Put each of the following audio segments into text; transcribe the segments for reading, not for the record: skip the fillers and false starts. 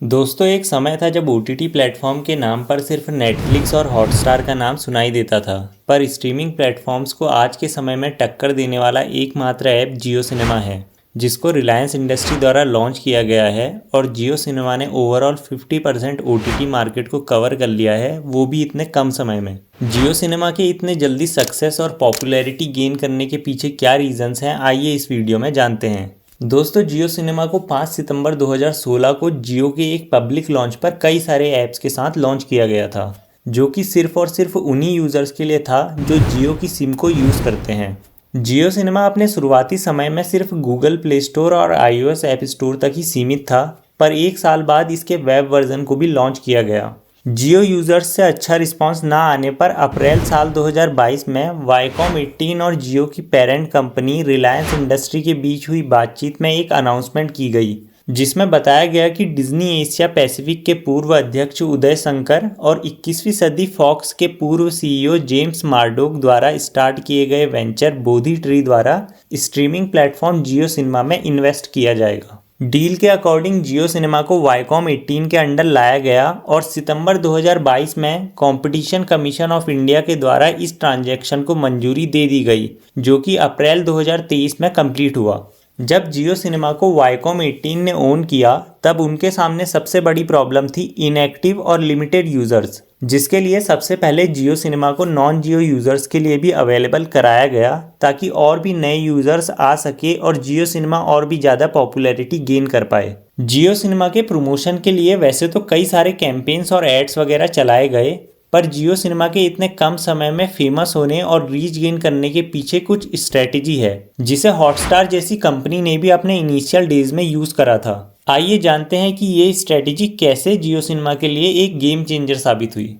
दोस्तों एक समय था जब ओटीटी प्लेटफॉर्म के नाम पर सिर्फ नेटफ्लिक्स और हॉटस्टार का नाम सुनाई देता था। पर स्ट्रीमिंग प्लेटफॉर्म्स को आज के समय में टक्कर देने वाला एकमात्र ऐप जियो सिनेमा है, जिसको रिलायंस इंडस्ट्री द्वारा लॉन्च किया गया है। और जियो सिनेमा ने ओवरऑल 50% ओटीटी मार्केट को कवर कर लिया है, वो भी इतने कम समय में। जियो सिनेमा के इतने जल्दी सक्सेस और पॉपुलैरिटी गेन करने के पीछे क्या रीजंस हैं, आइए इस वीडियो में जानते हैं। दोस्तों जियो सिनेमा को 5 सितंबर 2016 को जियो के एक पब्लिक लॉन्च पर कई सारे ऐप्स के साथ लॉन्च किया गया था, जो कि सिर्फ और सिर्फ उन्हीं यूज़र्स के लिए था जो जियो की सिम को यूज़ करते हैं। जियो सिनेमा अपने शुरुआती समय में सिर्फ गूगल प्ले स्टोर और iOS ऐप स्टोर तक ही सीमित था, पर एक साल बाद इसके वेब वर्जन को भी लॉन्च किया गया। जियो यूज़र्स से अच्छा रिस्पांस ना आने पर अप्रैल साल 2022 में वाईकॉम 18 और जियो की पेरेंट कंपनी रिलायंस इंडस्ट्री के बीच हुई बातचीत में एक अनाउंसमेंट की गई, जिसमें बताया गया कि डिज्नी एशिया पैसिफिक के पूर्व अध्यक्ष उदय शंकर और 21वीं सदी फॉक्स के पूर्व सीईओ जेम्स मार्डोक द्वारा स्टार्ट किए गए वेंचर बोधी ट्री द्वारा स्ट्रीमिंग प्लेटफॉर्म जियो सिनेमा में इन्वेस्ट किया जाएगा। डील के अकॉर्डिंग जियो सिनेमा को वाईकॉम 18 के अंडर लाया गया और सितंबर 2022 में कंपटीशन कमीशन ऑफ इंडिया के द्वारा इस ट्रांजैक्शन को मंजूरी दे दी गई, जो कि अप्रैल 2023 में कंप्लीट हुआ। जब जियो सिनेमा को वाईकॉम 18 ने ओन किया, तब उनके सामने सबसे बड़ी प्रॉब्लम थी इनएक्टिव और लिमिटेड यूज़र्स, जिसके लिए सबसे पहले जियो सिनेमा को नॉन जियो यूज़र्स के लिए भी अवेलेबल कराया गया, ताकि और भी नए यूज़र्स आ सके और जियो सिनेमा और भी ज़्यादा पॉपुलैरिटी गेन कर पाए। जियो सिनेमा के प्रमोशन के लिए वैसे तो कई सारे कैंपेन्स और एड्स वगैरह चलाए गए, पर जियो सिनेमा के इतने कम समय में फेमस होने और रीच गेन करने के पीछे कुछ स्ट्रेटेजी है, जिसे हॉटस्टार जैसी कंपनी ने भी अपने इनिशियल डेज में यूज़ करा था। आइए जानते हैं कि ये स्ट्रेटेजी कैसे जियो सिनेमा के लिए एक गेम चेंजर साबित हुई।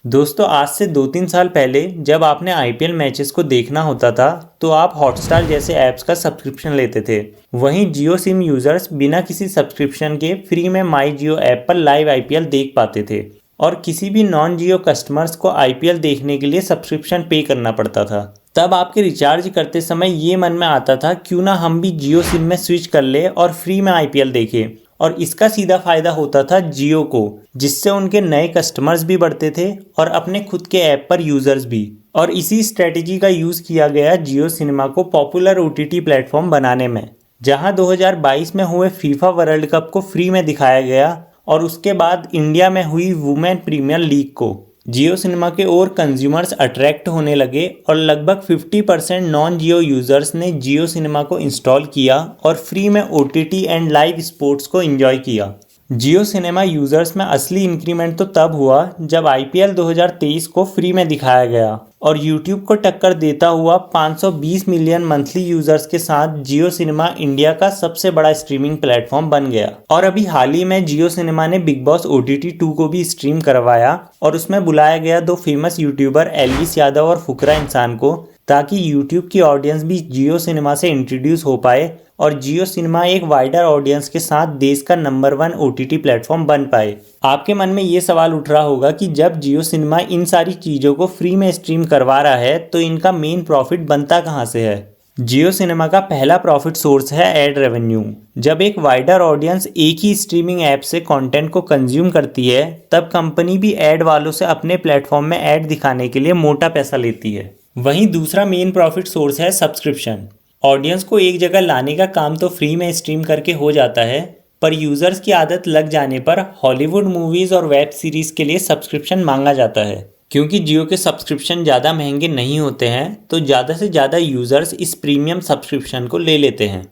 दोस्तों आज से 2-3 साल पहले जब आपने आईपीएल मैचेस को देखना होता था, तो आप हॉटस्टार जैसे ऐप्स का सब्सक्रिप्शन लेते थे। वहीं जियो सिम यूज़र्स बिना किसी सब्सक्रिप्शन के फ्री में माई जियो ऐप पर लाइव आईपीएल देख पाते थे, और किसी भी नॉन जियो कस्टमर्स को आईपीएल देखने के लिए सब्सक्रिप्शन पे करना पड़ता था। तब आपके रिचार्ज करते समय ये मन में आता था, क्यों ना हम भी जियो सिम में स्विच कर ले और फ्री में आईपीएल देखें। और इसका सीधा फायदा होता था जियो को, जिससे उनके नए कस्टमर्स भी बढ़ते थे और अपने खुद के ऐप पर यूज़र्स भी। और इसी स्ट्रेटेजी का यूज़ किया गया जियो सिनेमा को पॉपुलर ओटीटी प्लेटफॉर्म बनाने में, जहां 2022 में हुए फीफा वर्ल्ड कप को फ्री में दिखाया गया और उसके बाद इंडिया में हुई वुमेन प्रीमियर लीग को। जियो सिनेमा के और कंज्यूमर्स अट्रैक्ट होने लगे और लगभग 50% नॉन जियो यूज़र्स ने जियो सिनेमा को इंस्टॉल किया और फ्री में ओटीटी एंड लाइव स्पोर्ट्स को एंजॉय किया। जियो सिनेमा यूज़र्स में असली इंक्रीमेंट तो तब हुआ जब आईपीएल 2023 को फ्री में दिखाया गया और यूट्यूब को टक्कर देता हुआ 520 मिलियन मंथली यूज़र्स के साथ जियो सिनेमा इंडिया का सबसे बड़ा स्ट्रीमिंग प्लेटफॉर्म बन गया। और अभी हाल ही में जियो सिनेमा ने बिग बॉस OTT 2 को भी स्ट्रीम करवाया और उसमें बुलाया गया 2 फेमस यूट्यूबर एल्विस यादव और फुकरा इंसान को, ताकि यूट्यूब की ऑडियंस भी जियो सिनेमा से इंट्रोड्यूस हो पाए और जियो सिनेमा एक वाइडर ऑडियंस के साथ देश का नंबर 1 ओटीटी प्लेटफॉर्म बन पाए। आपके मन में ये सवाल उठ रहा होगा कि जब जियो सिनेमा इन सारी चीज़ों को फ्री में स्ट्रीम करवा रहा है, तो इनका मेन प्रॉफिट बनता कहाँ से है। जियो सिनेमा का पहला प्रॉफिट सोर्स है एड रेवेन्यू। जब एक वाइडर ऑडियंस एक ही स्ट्रीमिंग ऐप से कंटेंट को कंज्यूम करती है, तब कंपनी भी ऐड वालों से अपने प्लेटफॉर्म में ऐड दिखाने के लिए मोटा पैसा लेती है। वहीं दूसरा मेन प्रॉफिट सोर्स है सब्सक्रिप्शन। ऑडियंस को एक जगह लाने का काम तो फ्री में स्ट्रीम करके हो जाता है, पर यूज़र्स की आदत लग जाने पर हॉलीवुड मूवीज़ और वेब सीरीज़ के लिए सब्सक्रिप्शन मांगा जाता है। क्योंकि जियो के सब्सक्रिप्शन ज़्यादा महंगे नहीं होते हैं, तो ज़्यादा से ज़्यादा यूज़र्स इस प्रीमियम सब्सक्रिप्शन को ले लेते हैं।